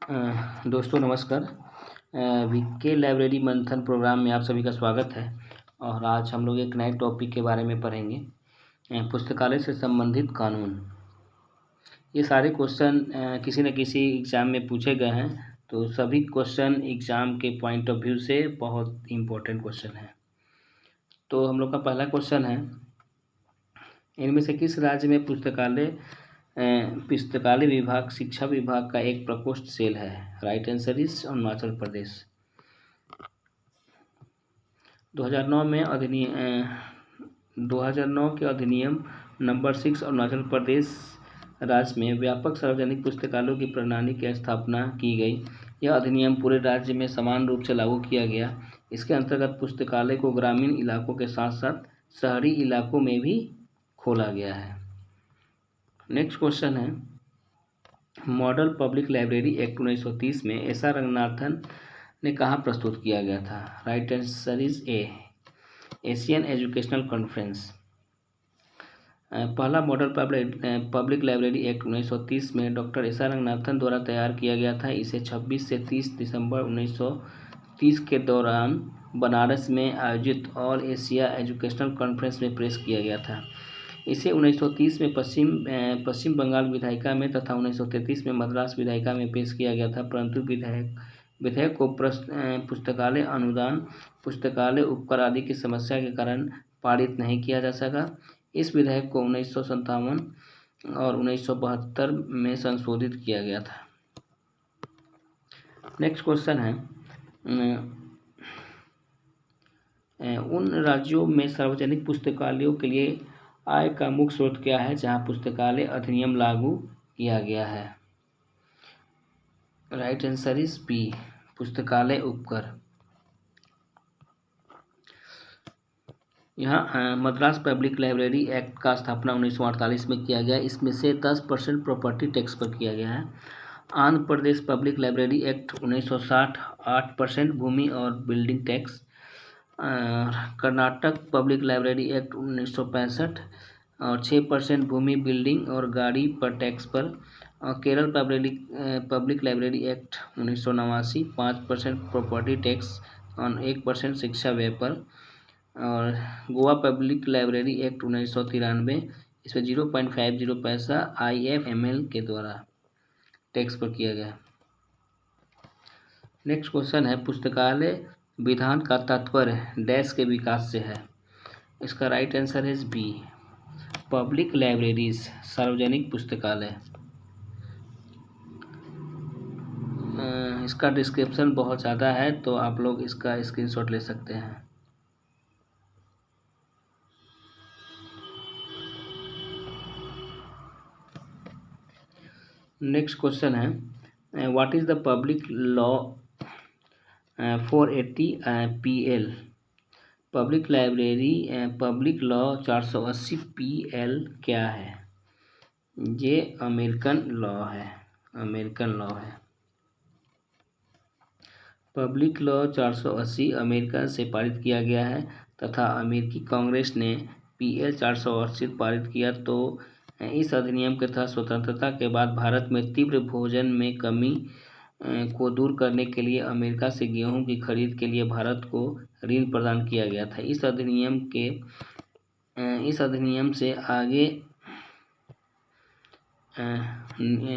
दोस्तों नमस्कार। VK library मंथन प्रोग्राम में आप सभी का स्वागत है। और आज हम लोग एक नए टॉपिक के बारे में पढ़ेंगे, पुस्तकालय से संबंधित कानून। ये सारे क्वेश्चन किसी न किसी एग्ज़ाम में पूछे गए हैं, तो सभी क्वेश्चन एग्ज़ाम के पॉइंट ऑफ व्यू से बहुत इम्पोर्टेंट क्वेश्चन है। तो हम लोग का पहला क्वेश्चन है, इनमें से किस राज्य में पुस्तकालय विभाग शिक्षा विभाग का एक प्रकोष्ठ सेल है? Right answer is Arunachal Pradesh. 2009 के अधिनियम नंबर 6 अरुणाचल प्रदेश राज्य में व्यापक सार्वजनिक पुस्तकालयों की प्रणाली की स्थापना की गई। यह अधिनियम पूरे राज्य में समान रूप से लागू किया गया। इसके अंतर्गत पुस्तकालय को ग्रामीण इलाकों के साथ साथ शहरी इलाकों में भी खोला गया है। नेक्स्ट क्वेश्चन है, मॉडल पब्लिक लाइब्रेरी एक्ट 1930 में एस.आर. रंगनाथन ने कहाँ प्रस्तुत किया गया था? Right answer is a, Asian educational conference. पहला मॉडल पब्लिक लाइब्रेरी एक्ट 1930 में डॉक्टर एस.आर. रंगनाथन द्वारा तैयार किया गया था। इसे 26 से 30 दिसंबर 1930 के दौरान बनारस में आयोजित ऑल एशिया एजुकेशनल कॉन्फ्रेंस में पेश किया गया था। इसे 1930 में पश्चिम बंगाल विधायिका में तथा 1933 में मद्रास विधायिका में पेश किया गया था, परंतु विधेयक को पुस्तकालय अनुदान, पुस्तकालय उपकर आदि की समस्या के कारण पारित नहीं किया जा सका। इस विधेयक को 1957 और 1972 में संशोधित किया गया था। नेक्स्ट क्वेश्चन है, उन राज्यों में सार्वजनिक पुस्तकालयों के लिए आय का मुख्य स्रोत क्या है जहां पुस्तकालय अधिनियम लागू किया गया है? राइट आंसर इज बी, पुस्तकालय उपकर। यहाँ मद्रास पब्लिक लाइब्रेरी एक्ट का स्थापना 1948 में किया गया। इसमें से 10% प्रॉपर्टी टैक्स पर किया गया है। Andhra Pradesh public library act 1960 8% भूमि और building tax. Karnataka public library act 1965 और 6% भूमि, बिल्डिंग और गाड़ी पर टैक्स पर। और Kerala public library act 1989 5% property tax और 1% शिक्षा व्यय पर। और गोवा पब्लिक लाइब्रेरी एक्ट 1993, इसमें 0.50 पैसा IFML के द्वारा टैक्स पर किया गया। नेक्स्ट क्वेश्चन है, पुस्तकालय विधान का तात्पर्य डैश के विकास से है? इसका राइट आंसर है बी, पब्लिक लाइब्रेरीज, सार्वजनिक पुस्तकालय। इसका डिस्क्रिप्शन बहुत ज़्यादा है, तो आप लोग इसका स्क्रीनशॉट ले सकते हैं। नेक्स्ट क्वेश्चन है, what is the public law 480 PL? Public law 480 PL क्या है? ये अमेरिकन लॉ है। पब्लिक लॉ 480 अमेरिका से पारित किया गया है तथा अमेरिकी कांग्रेस ने PL 480 पारित किया। तो इस अधिनियम के तहत स्वतंत्रता के बाद भारत में तीव्र भोजन में कमी को दूर करने के लिए अमेरिका से गेहूं की खरीद के लिए भारत को ऋण प्रदान किया गया था। इस अधिनियम से आगे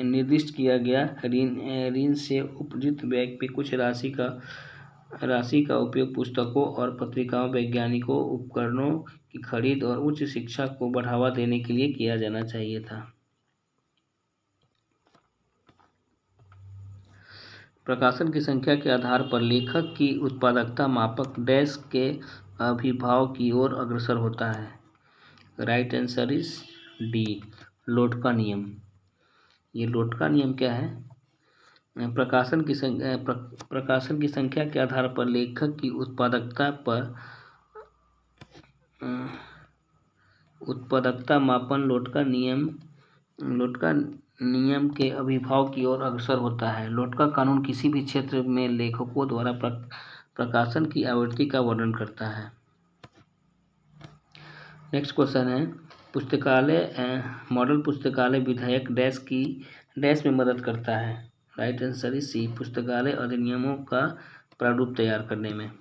निर्दिष्ट किया गया ऋण से उपजित व्यय पे कुछ राशि का उपयोग पुस्तकों और पत्रिकाओं, वैज्ञानिकों, उपकरणों की खरीद और उच्च शिक्षा को बढ़ावा देने के लिए किया जाना चाहिए था। प्रकाशन की संख्या के आधार पर लेखक की उत्पादकता मापक डैश के अभिभाव की ओर अग्रसर होता है? राइट आंसर इज डी, लोटका नियम। ये लोटका नियम क्या है? प्रकाशन की संख्या के आधार पर लेखक की उत्पादकता मापन लोटका नियम के अभिभाव की ओर अग्रसर होता है। लोटका कानून किसी भी क्षेत्र में लेखकों द्वारा प्रकाशन की आवृत्ति का वर्णन करता है। नेक्स्ट क्वेश्चन है, मॉडल पुस्तकालय विधेयक डैश में मदद करता है? राइट आंसर इज सी, पुस्तकालय अधिनियमों का प्रारूप तैयार करने में।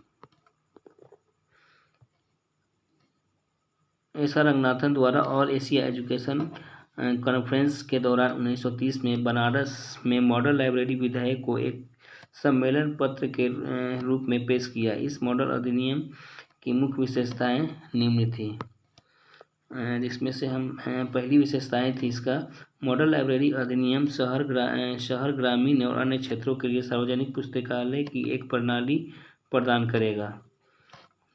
एस.आर. रंगनाथन द्वारा ऑल एशिया एजुकेशन कॉन्फ्रेंस के दौरान 1930 में बनारस में मॉडल लाइब्रेरी विधेयक को एक सम्मेलन पत्र के रूप में पेश किया। इस मॉडल अधिनियम की मुख्य विशेषताएं निम्न थी, जिसमें से हम पहली विशेषताएं थी इसका, मॉडल लाइब्रेरी अधिनियम शहर ग्रामीण और अन्य क्षेत्रों के लिए सार्वजनिक पुस्तकालय की एक प्रणाली प्रदान करेगा।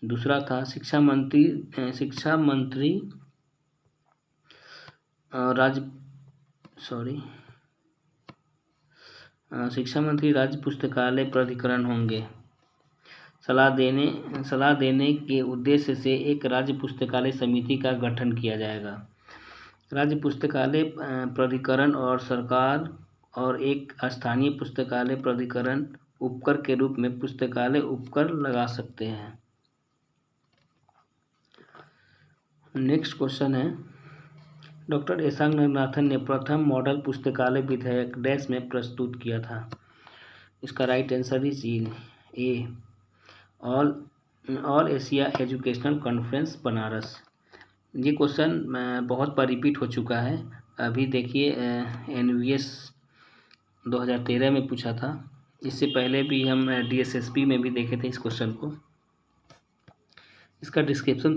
दूसरा था शिक्षा मंत्री राज्य पुस्तकालय प्राधिकरण होंगे। सलाह देने के उद्देश्य से एक राज्य पुस्तकालय समिति का गठन किया जाएगा। राज्य पुस्तकालय प्राधिकरण और सरकार और एक स्थानीय पुस्तकालय प्राधिकरण उपकर के रूप में पुस्तकालय उपकर लगा सकते हैं। नेक्स्ट क्वेश्चन है, डॉक्टर एस.आर. रंगनाथन ने प्रथम मॉडल पुस्तकालय विधेयक डैश में प्रस्तुत किया था। इसका right answer is a, all Asia educational conference Banaras. ये क्वेश्चन बहुत बार रिपीट हो चुका है। अभी देखिए NVS 2013 में पूछा था, इससे पहले भी हम DSSP में भी देखे थे इस क्वेश्चन को। इसका डिस्क्रिप्शन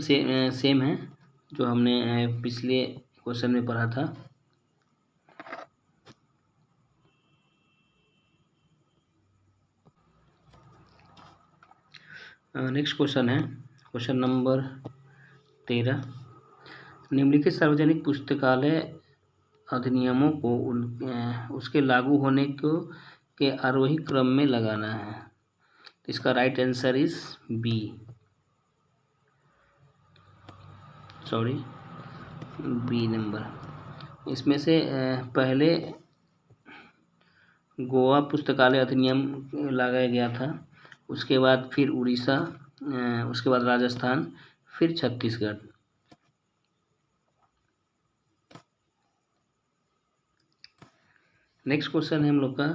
सेम है जो हमने पिछले क्वेश्चन में पढ़ा था। नेक्स्ट क्वेश्चन है क्वेश्चन नंबर 13, निम्नलिखित सार्वजनिक पुस्तकालय अधिनियमों को उसके लागू होने के आरोही क्रम में लगाना है। इसका right answer is B number. इसमें से पहले गोवा पुस्तकालय अधिनियम लगाया गया था, उसके बाद फिर उड़ीसा, उसके बाद राजस्थान, फिर छत्तीसगढ़। नेक्स्ट क्वेश्चन है हम लोग का,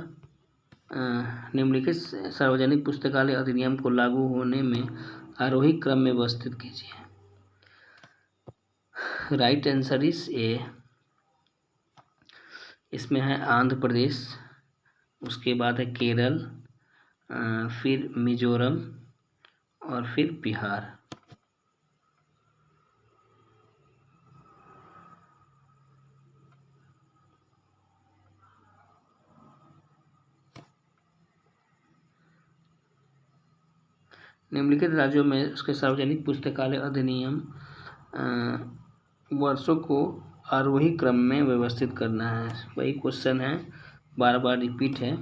निम्नलिखित सार्वजनिक पुस्तकालय अधिनियम को लागू होने में आरोही क्रम में व्यवस्थित कीजिए। Right answer is a. इसमें है आंध्र प्रदेश, उसके बाद है केरल, फिर मिजोरम और फिर बिहार। निम्नलिखित राज्यों में उसके सार्वजनिक पुस्तकालय अधिनियम वर्षों को आरोही क्रम में व्यवस्थित करना है। वही क्वेश्चन है, बार बार रिपीट है,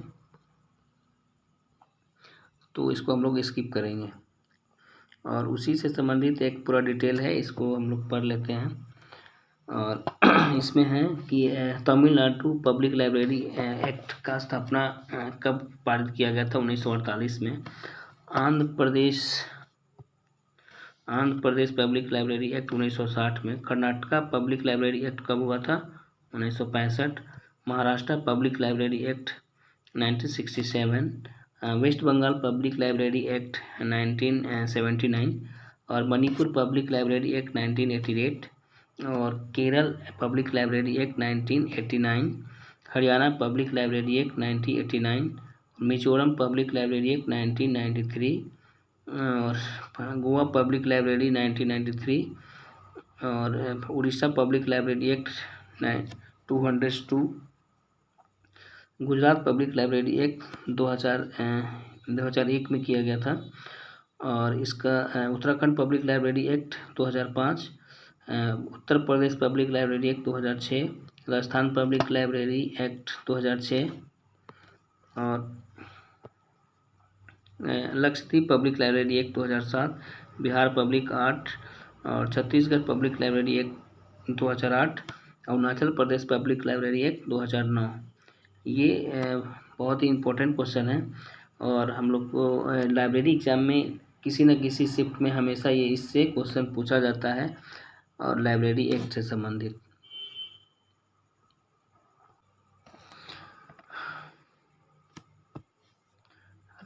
तो इसको हम लोग स्किप करेंगे और उसी से संबंधित एक पूरा डिटेल है, इसको हम लोग पढ़ लेते हैं। और इसमें है कि तमिलनाडु पब्लिक लाइब्रेरी एक्ट का स्थापना कब पारित किया गया था? 1948 में। Andhra Pradesh public library act 1960 में। कर्नाटका पब्लिक लाइब्रेरी एक्ट कब हुआ था? 1965। Maharashtra public library act 1967। West Bengal public library act 1979 और मणिपुर पब्लिक लाइब्रेरी एक्ट 1988 और Kerala public library act 1989, Haryana public library act 1989, Mizoram public library act 1993 और गोवा पब्लिक लाइब्रेरी 1993 और Orissa public library act 202, Gujarat public library act 2001 में किया गया था और इसका Uttarakhand public library act 2005, Uttar Pradesh public library act 2006, Rajasthan public library act 2006 और Lakshadweep public library act 2007, Bihar public 8 और Chhattisgarh public library act 2008, Arunachal Pradesh public library act 2009। ये बहुत ही इम्पोर्टेंट क्वेश्चन है और हम लोग को लाइब्रेरी एग्जाम में किसी न किसी शिफ्ट में हमेशा ये इससे क्वेश्चन पूछा जाता है और लाइब्रेरी एक्ट से संबंधित।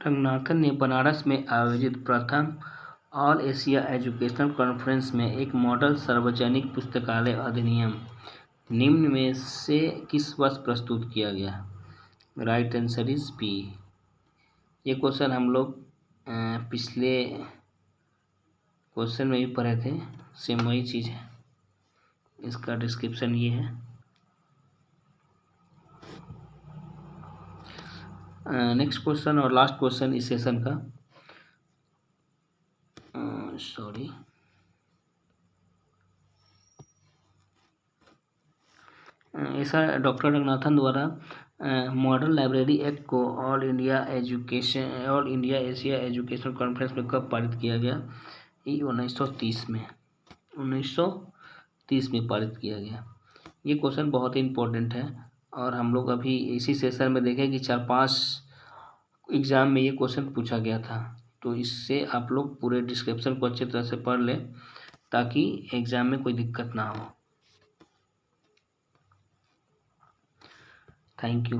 रंगनाथन ने बनारस में आयोजित प्रथम ऑल एशिया एजुकेशनल कॉन्फ्रेंस में एक मॉडल सार्वजनिक पुस्तकालय अधिनियम निम्न में से किस वर्ष प्रस्तुत किया गया? Right answer is B. ये क्वेश्चन हम लोग पिछले क्वेश्चन में भी पढ़े थे, सेम वही चीज़ है। इसका डिस्क्रिप्शन ये है। नेक्स्ट क्वेश्चन और लास्ट क्वेश्चन इस सेशन का, सॉरी, ऐसा डॉक्टर रंगनाथन द्वारा मॉडल लाइब्रेरी एक्ट को all India Asia education conference में कब पारित किया गया? 1930 में। 1930 में पारित किया गया। ये क्वेश्चन बहुत ही इम्पोर्टेंट है और हम लोग अभी इसी सेशन में देखें कि 4-5 एग्ज़ाम में ये क्वेश्चन पूछा गया था। तो इससे आप लोग पूरे डिस्क्रिप्शन को अच्छी तरह से पढ़ लें ताकि एग्ज़ाम में कोई दिक्कत ना हो। Thank you.